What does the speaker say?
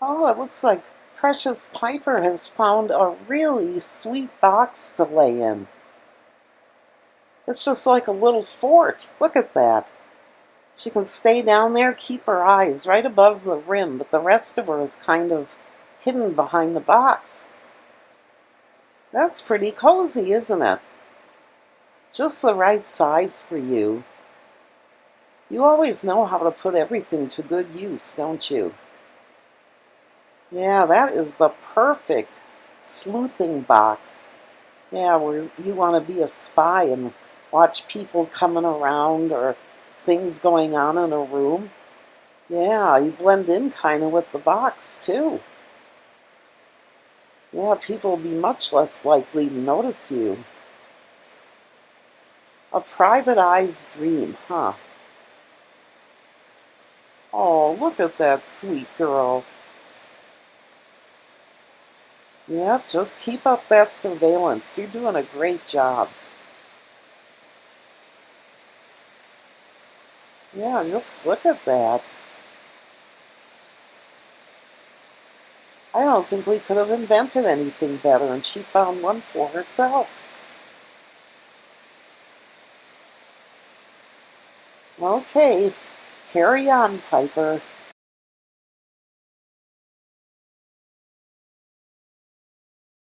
Oh, it looks like Precious Piper has found a really sweet box to lay in. It's just like a little fort. Look at that. She can stay down there, keep her eyes right above the rim, but the rest of her is kind of hidden behind the box. That's pretty cozy, isn't it? Just the right size for you. You always know how to put everything to good use, don't you? Yeah, that is the perfect sleuthing box. Yeah, where you want to be a spy and watch people coming around or things going on in a room. Yeah, you blend in kind of with the box too. Yeah, people will be much less likely to notice you. A private eye's dream, huh? Oh, look at that sweet girl. Yep, just keep up that surveillance. You're doing a great job. Yeah, just look at that. I don't think we could have invented anything better, and she found one for herself. Okay, carry on, Piper.